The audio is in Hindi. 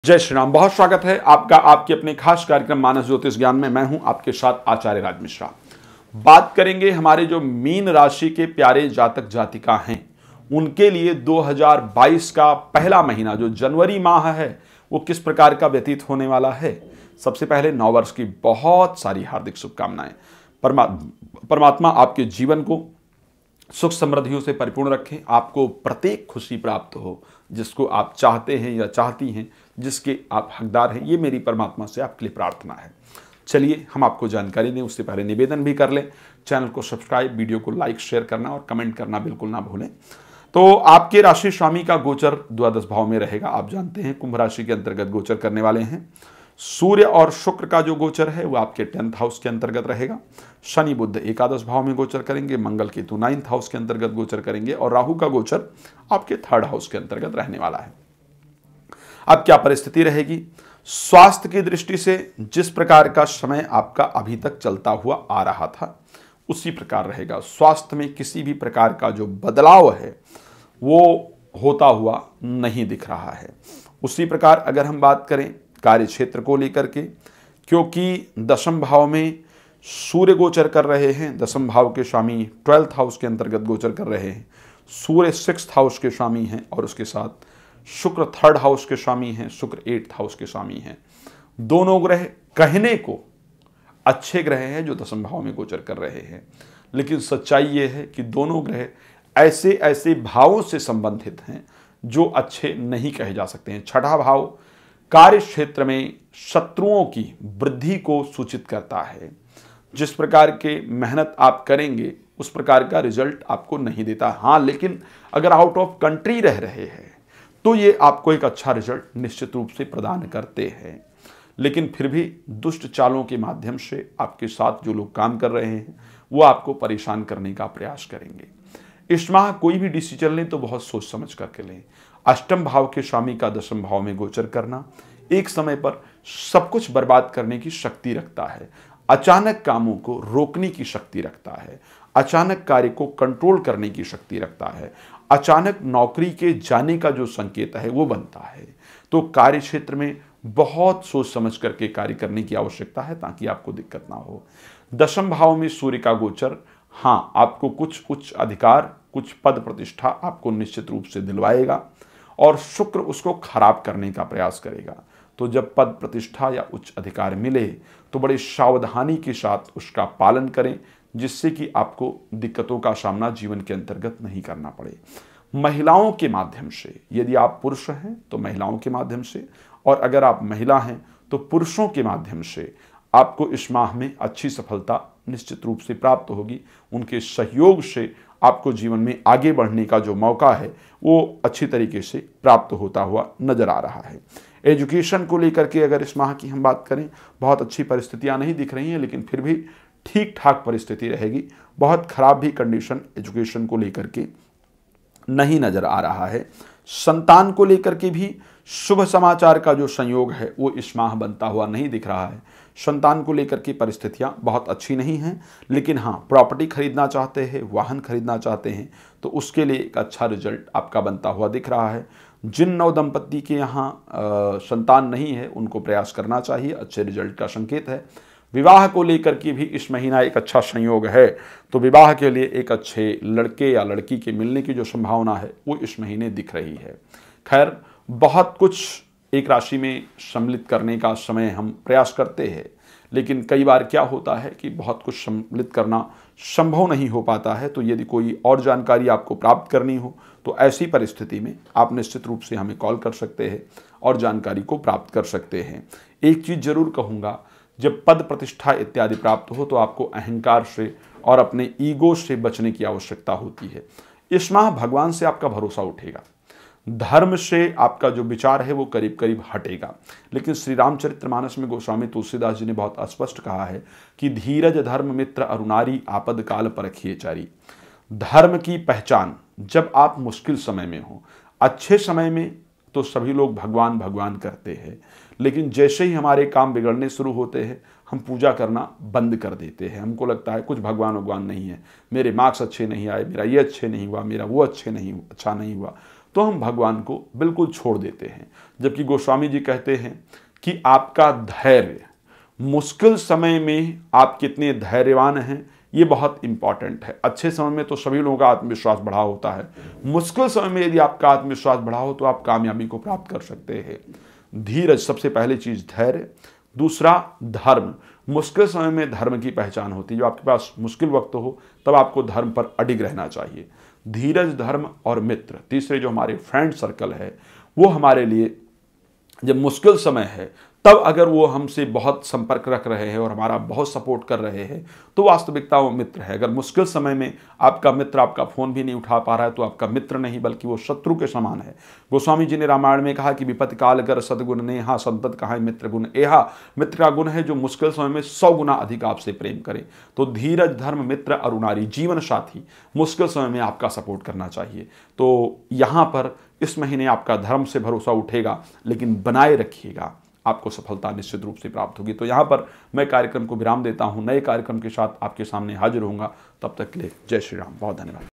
जय श्री राम। बहुत स्वागत है आपका आपके अपने खास कार्यक्रम मानस ज्योतिष ज्ञान में। मैं हूं आपके साथ आचार्य राज मिश्रा। बात करेंगे हमारे जो मीन राशि के प्यारे जातक जातिका हैं उनके लिए 2022 का पहला महीना जो जनवरी माह है वो किस प्रकार का व्यतीत होने वाला है। सबसे पहले नववर्ष की बहुत सारी हार्दिक शुभकामनाएं। परमात्मा आपके जीवन को सुख समृद्धियों से परिपूर्ण रखें, आपको प्रत्येक खुशी प्राप्त हो जिसको आप चाहते हैं या चाहती हैं, जिसके आप हकदार हैं। ये मेरी परमात्मा से आपके लिए प्रार्थना है। चलिए हम आपको जानकारी दें उससे पहले निवेदन भी कर लें, चैनल को सब्सक्राइब, वीडियो को लाइक शेयर करना और कमेंट करना बिल्कुल ना भूलें। तो आपके राशि स्वामी का गोचर द्वादश भाव में रहेगा। आप जानते हैं कुंभ राशि के अंतर्गत गोचर करने वाले हैं। सूर्य और शुक्र का जो गोचर है वो आपके 10th हाउस के अंतर्गत रहेगा। शनि बुध एकादश भाव में गोचर करेंगे, मंगल केतु 9th हाउस के अंतर्गत गोचर करेंगे और राहु का गोचर आपके 3rd हाउस के अंतर्गत रहने वाला है। अब क्या परिस्थिति रहेगी स्वास्थ्य की दृष्टि से? जिस प्रकार का समय आपका अभी तक चलता हुआ आ रहा था उसी प्रकार रहेगा। स्वास्थ्य में किसी भी प्रकार का जो बदलाव है वो होता हुआ नहीं दिख रहा है। उसी प्रकार अगर हम बात करें कार्य क्षेत्र को लेकर के, क्योंकि दशम भाव में सूर्य गोचर कर रहे हैं, दशम भाव के स्वामी 12th हाउस के अंतर्गत गोचर कर रहे हैं। सूर्य 6th हाउस के स्वामी हैं और उसके साथ शुक्र 3rd हाउस के स्वामी हैं, शुक्र 8th हाउस के स्वामी हैं। दोनों ग्रह कहने को अच्छे ग्रह हैं जो दशम भाव में गोचर कर रहे हैं, लेकिन सच्चाई ये है कि दोनों ग्रह ऐसे ऐसे भावों से संबंधित हैं जो अच्छे नहीं कहे जा सकते हैं। 6ठा भाव कार्य क्षेत्र में शत्रुओं की वृद्धि को सूचित करता है। जिस प्रकार के मेहनत आप करेंगे उस प्रकार का रिजल्ट आपको नहीं देता। हाँ, लेकिन अगर आउट ऑफ कंट्री रह रहे हैं तो ये आपको एक अच्छा रिजल्ट निश्चित रूप से प्रदान करते हैं। लेकिन फिर भी दुष्ट चालों के माध्यम से आपके साथ जो लोग काम कर रहे हैं वो आपको परेशान करने का प्रयास करेंगे। इस माह कोई भी डिसीजन लें तो बहुत सोच समझ करके लें। अष्टम भाव के स्वामी का दशम भाव में गोचर करना एक समय पर सब कुछ बर्बाद करने की शक्ति रखता है, अचानक कामों को रोकने की शक्ति रखता है, अचानक कार्य को कंट्रोल करने की शक्ति रखता है, अचानक नौकरी के जाने का जो संकेत है वो बनता है। तो कार्य क्षेत्र में बहुत सोच समझ करके कार्य करने की आवश्यकता है ताकि आपको दिक्कत ना हो। दशम भाव में सूर्य का गोचर, हाँ, आपको कुछ उच्च अधिकार, कुछ पद प्रतिष्ठा आपको निश्चित रूप से दिलवाएगा और शुक्र उसको खराब करने का प्रयास करेगा। तो जब पद प्रतिष्ठा या उच्च अधिकार मिले तो बड़ी सावधानी के साथ उसका पालन करें जिससे कि आपको दिक्कतों का सामना जीवन के अंतर्गत नहीं करना पड़े। महिलाओं के माध्यम से, यदि आप पुरुष हैं तो महिलाओं के माध्यम से, और अगर आप महिला हैं तो पुरुषों के माध्यम से आपको इस माह में अच्छी सफलता निश्चित रूप से प्राप्त होगी। उनके सहयोग से आपको जीवन में आगे बढ़ने का जो मौका है वो अच्छी तरीके से प्राप्त होता हुआ नजर आ रहा है। एजुकेशन को लेकर के अगर इस माह की हम बात करें, बहुत अच्छी परिस्थितियां नहीं दिख रही हैं, लेकिन फिर भी ठीक ठाक परिस्थिति रहेगी। बहुत खराब भी कंडीशन एजुकेशन को लेकर के नहीं नजर आ रहा है। संतान को लेकर के भी शुभ समाचार का जो संयोग है वो इस माह बनता हुआ नहीं दिख रहा है। संतान को लेकर की परिस्थितियां बहुत अच्छी नहीं हैं, लेकिन हाँ, प्रॉपर्टी खरीदना चाहते हैं, वाहन खरीदना चाहते हैं तो उसके लिए एक अच्छा रिजल्ट आपका बनता हुआ दिख रहा है। जिन नव दंपत्ति के यहाँ संतान नहीं है उनको प्रयास करना चाहिए, अच्छे रिजल्ट का संकेत है। विवाह को लेकर के भी इस महीना एक अच्छा संयोग है, तो विवाह के लिए एक अच्छे लड़के या लड़की के मिलने की जो संभावना है वो इस महीने दिख रही है। खैर, बहुत कुछ एक राशि में सम्मिलित करने का समय हम प्रयास करते हैं, लेकिन कई बार क्या होता है कि बहुत कुछ सम्मिलित करना संभव नहीं हो पाता है। तो यदि कोई और जानकारी आपको प्राप्त करनी हो तो ऐसी परिस्थिति में आप निश्चित रूप से हमें कॉल कर सकते हैं और जानकारी को प्राप्त कर सकते हैं। एक चीज़ जरूर कहूँगा, जब पद प्रतिष्ठा इत्यादि प्राप्त हो तो आपको अहंकार से और अपने ईगो से बचने की आवश्यकता होती है। इस माह भगवान से आपका भरोसा उठेगा, धर्म से आपका जो विचार है वो करीब करीब हटेगा। लेकिन श्री रामचरितमानस में गोस्वामी तुलसीदास जी ने बहुत स्पष्ट कहा है कि धीरज धर्म मित्र अरुणारी आपद काल परखिए चारी। धर्म की पहचान जब आप मुश्किल समय में हो, अच्छे समय में तो सभी लोग भगवान भगवान करते हैं, लेकिन जैसे ही हमारे काम बिगड़ने शुरू होते हैं हम पूजा करना बंद कर देते हैं। हमको लगता है कुछ भगवान नहीं है, मेरे मार्क्स अच्छे नहीं आए, मेरा ये अच्छे नहीं हुआ, मेरा वो अच्छा नहीं हुआ, तो हम भगवान को बिल्कुल छोड़ देते हैं। जबकि गोस्वामी जी कहते हैं कि आपका धैर्य, मुश्किल समय में आप कितने धैर्यवान हैं, ये बहुत इंपॉर्टेंट है। अच्छे समय में तो सभी लोगों का आत्मविश्वास बढ़ा होता है, मुश्किल समय में यदि आपका आत्मविश्वास बढ़ा हो तो आप कामयाबी को प्राप्त कर सकते हैं। धीरज, सबसे पहली चीज धैर्य। दूसरा धर्म, मुश्किल समय में धर्म की पहचान होती है। जो आपके पास मुश्किल वक्त हो तब आपको धर्म पर अडिग रहना चाहिए। धीरज, धर्म और मित्र। तीसरे जो हमारे फ्रेंड सर्कल है वो हमारे लिए जब मुश्किल समय है तब अगर वो हमसे बहुत संपर्क रख रहे हैं और हमारा बहुत सपोर्ट कर रहे हैं तो वास्तविकता वो मित्र है। अगर मुश्किल समय में आपका मित्र आपका फोन भी नहीं उठा पा रहा है तो आपका मित्र नहीं बल्कि वो शत्रु के समान है। गोस्वामी जी ने रामायण में कहा कि विपत्ति काल कर सदगुण नेहा संतत कहा मित्र गुण एहा। मित्र का गुण है जो मुश्किल समय में 100 गुना अधिक आपसे प्रेम करे। तो धीरज, धर्म, मित्र, अरुणारी, जीवन साथी मुश्किल समय में आपका सपोर्ट करना चाहिए। तो यहाँ पर इस महीने आपका धर्म से भरोसा उठेगा, लेकिन बनाए रखिएगा, आपको सफलता निश्चित रूप से प्राप्त होगी। तो यहाँ पर मैं कार्यक्रम को विराम देता हूँ। नए कार्यक्रम के साथ आपके सामने हाजिर होऊंगा। तब तक के लिए जय श्री राम। बहुत धन्यवाद।